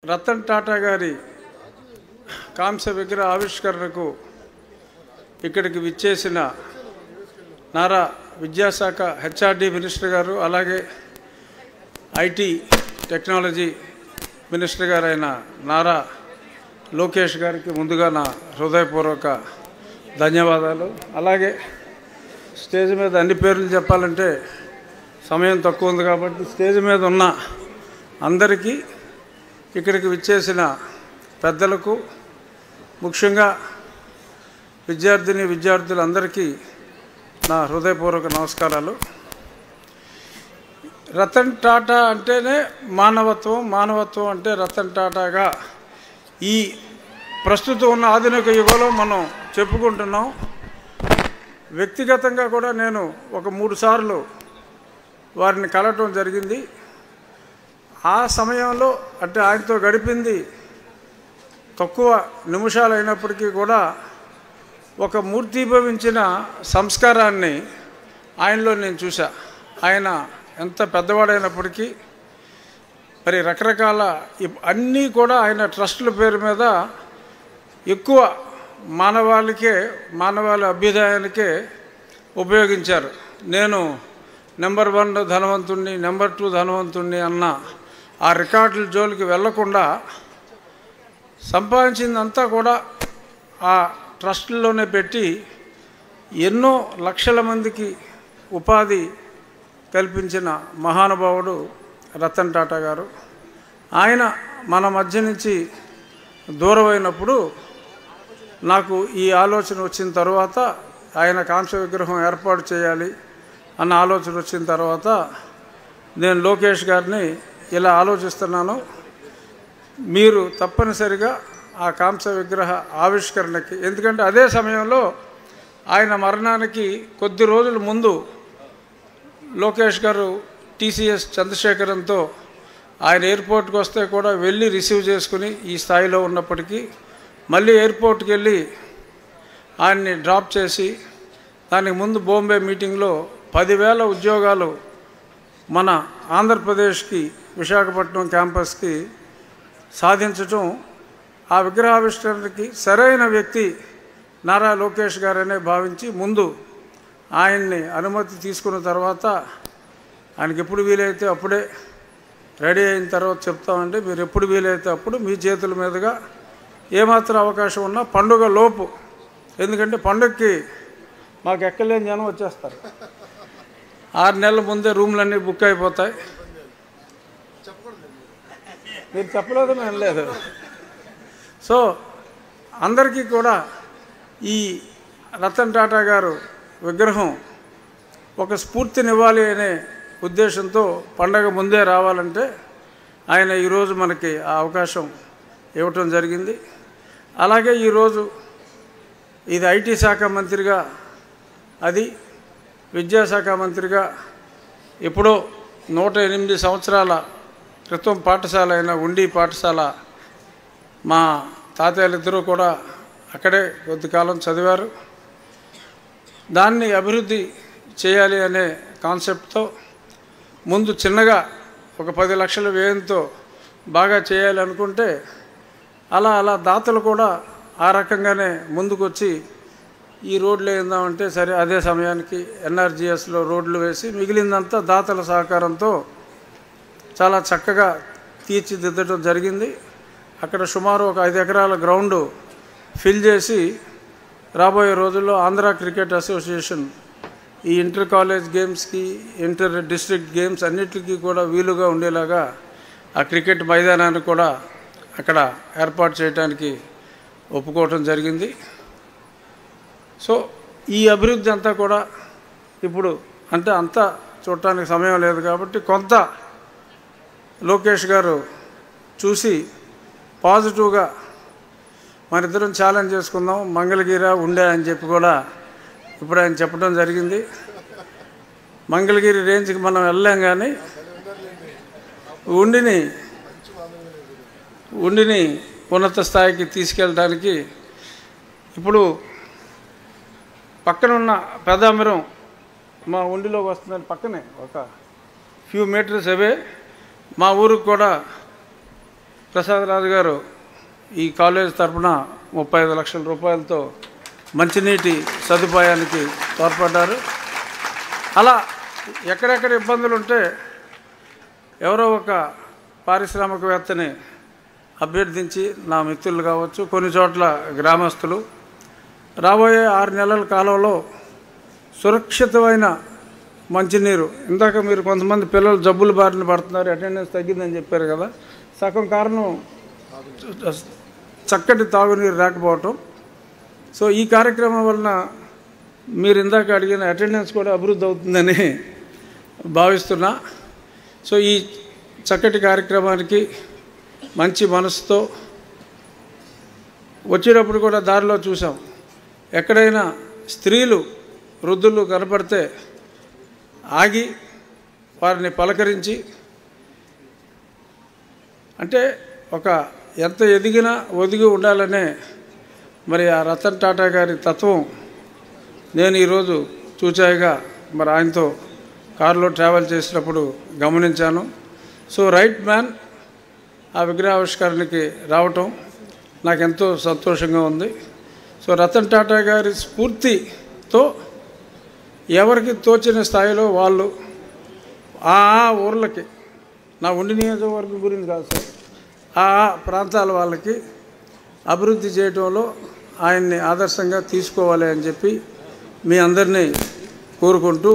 రతన్ టాటా గారి కాంస్య విగ్రహ ఆవిష్కరణకు ఇక్కడికి విచ్చేసిన నారా విద్యాశాఖ హెచ్ఆర్డి మినిస్టర్ గారు, అలాగే ఐటీ టెక్నాలజీ మినిస్టర్ గారు అయిన నారా లోకేష్ గారికి ముందుగా నా హృదయపూర్వక ధన్యవాదాలు. అలాగే స్టేజ్ మీద అన్ని పేర్లు చెప్పాలంటే సమయం తక్కువ ఉంది కాబట్టి స్టేజ్ మీద ఉన్న అందరికీ, ఇక్కడికి విచ్చేసిన పెద్దలకు, ముఖ్యంగా విద్యార్థులందరికీ నా హృదయపూర్వక నమస్కారాలు. రతన్ టాటా అంటేనే మానవత్వం, మానవత్వం అంటే రతన్ టాటాగా ఈ ప్రస్తుతం ఉన్న ఆధునిక యుగంలో మనం చెప్పుకుంటున్నాం. వ్యక్తిగతంగా కూడా నేను ఒక 3 సార్లు వారిని కలవటం జరిగింది. ఆ సమయంలో అంటే ఆయనతో గడిపింది తక్కువ నిమిషాలు అయినప్పటికీ కూడా ఒక మూర్తిభవించిన సంస్కారాన్ని ఆయనలో నేను చూసా. ఆయన ఎంత పెద్దవాడైనప్పటికీ మరి రకరకాల అన్నీ కూడా ఆయన ట్రస్టుల పేరు మీద ఎక్కువ మానవాళి అభ్యుదయానికే ఉపయోగించారు. నేను నెంబర్ 1 ధనవంతుణ్ణి, నెంబర్ 2 ధనవంతుణ్ణి అన్న ఆ రికార్డుల జోలికి వెళ్లకుండా సంపాదించిందంతా కూడా ఆ ట్రస్టుల్లోనే పెట్టి ఎన్నో లక్షల మందికి ఉపాధి కల్పించిన మహానుభావుడు రతన్ టాటా గారు. ఆయన మన మధ్య నుంచి దూరమైనప్పుడు నాకు ఈ ఆలోచన వచ్చిన తర్వాత, ఆయన కాంస్య విగ్రహం ఏర్పాటు చేయాలి అన్న ఆలోచన వచ్చిన తర్వాత నేను లోకేష్ గారిని ఇలా ఆలోచిస్తున్నాను, మీరు తప్పనిసరిగా ఆ కాంస్య విగ్రహ ఆవిష్కరణకి, ఎందుకంటే అదే సమయంలో ఆయన మరణానికి కొద్ది రోజుల ముందు లోకేష్ గారు టీసీఎస్ చంద్రశేఖరంతో ఆయన ఎయిర్పోర్ట్కి వస్తే కూడా వెళ్ళి రిసీవ్ చేసుకుని ఈ స్థాయిలో ఉన్నప్పటికీ మళ్ళీ ఎయిర్పోర్ట్కి వెళ్ళి ఆయన్ని డ్రాప్ చేసి, దానికి ముందు బాంబే మీటింగ్లో 10,000 ఉద్యోగాలు మన ఆంధ్రప్రదేశ్కి విశాఖపట్నం క్యాంపస్కి సాధించటం, ఆ విగ్రహావిష్కరణకి సరైన వ్యక్తి నారా లోకేష్ గారనే భావించి ముందు ఆయన్ని అనుమతి తీసుకున్న తర్వాత, ఆయనకి ఎప్పుడు వీలైతే అప్పుడే రెడీ అయిన తర్వాత చెప్తామండి, మీరు ఎప్పుడు వీలైతే అప్పుడు మీ చేతుల మీదుగా ఏమాత్రం అవకాశం ఉన్నా పండుగ లోపు, ఎందుకంటే పండుగకి మాకు ఎక్కలేని జనం వచ్చేస్తారు, 6 నెలల ముందే రూమ్లన్నీ బుక్ అయిపోతాయి. మీరు చెప్పలేదు, మేము లేదు. సో అందరికీ కూడా ఈ రతన్ టాటా గారు విగ్రహం ఒక స్ఫూర్తినివ్వాలి అనే ఉద్దేశంతో పండగ ముందే రావాలంటే ఆయన ఈరోజు మనకి ఆ అవకాశం ఇవ్వటం జరిగింది. అలాగే ఈరోజు ఇది ఐటీ శాఖ మంత్రిగా, అది విద్యాశాఖ మంత్రిగా ఎప్పుడో 108 సంవత్సరాల క్రితం పాఠశాల అయిన ఉండి పాఠశాల, మా తాతయ్యలిద్దరూ కూడా అక్కడే కొద్ది కాలం చదివారు. దాన్ని అభివృద్ధి చేయాలి అనే కాన్సెప్ట్తో ముందు చిన్నగా ఒక 10 లక్షల వ్యయంతో బాగా చేయాలి అనుకుంటే, అలా దాతలు కూడా ఆ రకంగానే ముందుకొచ్చి ఈ రోడ్లు వేద్దామంటే సరే, అదే సమయానికి ఎన్ఆర్జీఎస్లో రోడ్లు వేసి మిగిలిందంతా దాతల సహకారంతో చాలా చక్కగా తీర్చిదిద్దడం జరిగింది. అక్కడ సుమారు ఒక 5 ఎకరాల గ్రౌండు ఫిల్ చేసి రాబోయే రోజుల్లో ఆంధ్ర క్రికెట్ అసోసియేషన్ ఈ ఇంటర్ కాలేజ్ గేమ్స్కి, ఇంటర్ డిస్ట్రిక్ట్ గేమ్స్ అన్నిటికీ కూడా వీలుగా ఉండేలాగా ఆ క్రికెట్ మైదానాన్ని కూడా అక్కడ ఏర్పాటు చేయడానికి ఒప్పుకోవటం జరిగింది. సో ఈ అభివృద్ధి అంతా కూడా ఇప్పుడు అంటే అంతా చూడటానికి సమయం లేదు కాబట్టి కొంత లోకేష్ గారు చూసి పాజిటివ్గా మనిద్దరం ఛాలెంజ్ చేసుకుందాం, మంగళగిరి ఉండే అని చెప్పి కూడా ఇప్పుడు ఆయన చెప్పడం జరిగింది. మంగళగిరి రేంజ్కి మనం వెళ్ళాం, కానీ ఉండిని ఉన్నత స్థాయికి తీసుకెళ్ళడానికి ఇప్పుడు పక్కనున్న పెద్దామిరం మా ఉండిలోకి వస్తుందని పక్కనే ఒక ఫ్యూ మీటర్స్ అవే మా ఊరికి కూడా ప్రసాదరాజు గారు ఈ కాలేజ్ తరఫున 35 లక్షల రూపాయలతో మంచినీటి సదుపాయానికి తోడ్పడ్డారు. అలా ఎక్కడెక్కడ ఇబ్బందులు ఉంటే ఎవరో ఒక పారిశ్రామికవేత్తని అభ్యర్థించి నా మిత్రులు కావచ్చు, కొన్ని చోట్ల గ్రామస్తులు రాబోయే 6 నెలల కాలంలో సురక్షితమైన మంచినీరు, ఇందాక మీరు కొంతమంది పిల్లలు జబ్బులు బారిన పడుతున్నారు, అటెండెన్స్ తగ్గిందని చెప్పారు కదా, సగం కారణం చక్కటి తాగునీరు రాకపోవటం. సో ఈ కార్యక్రమం వలన మీరు ఇందాక అడిగిన అటెండెన్స్ కూడా అభివృద్ధి అవుతుందని భావిస్తున్నా. సో ఈ చక్కటి కార్యక్రమానికి మంచి మనసుతో వచ్చేటప్పుడు కూడా దారిలో చూసాం, ఎక్కడైనా స్త్రీలు వృద్ధులు కనపడితే ఆగి వారిని పలకరించి, అంటే ఒక ఎంత ఎదిగినా ఒదిగి ఉండాలనే మరి ఆ రతన్ టాటా గారి తత్వం నేను ఈరోజు చూచాయిగా మరి ఆయనతో కారులో ట్రావెల్ చేసినప్పుడు గమనించాను. సో రైట్ మ్యాన్ ఆ విగ్రహావిష్కరణకి రావటం నాకెంతో సంతోషంగా ఉంది. సో రతన్ టాటా గారి స్ఫూర్తితో ఎవరికి తోచిన స్థాయిలో వాళ్ళు ఆ ఊర్లకి, నా ఉండి నియోజకవర్గం గురించి కాదు సార్, ఆ ప్రాంతాల వాళ్ళకి అభివృద్ధి చేయడంలో ఆయన్ని ఆదర్శంగా తీసుకోవాలి అని చెప్పి మీ అందరినీ కోరుకుంటూ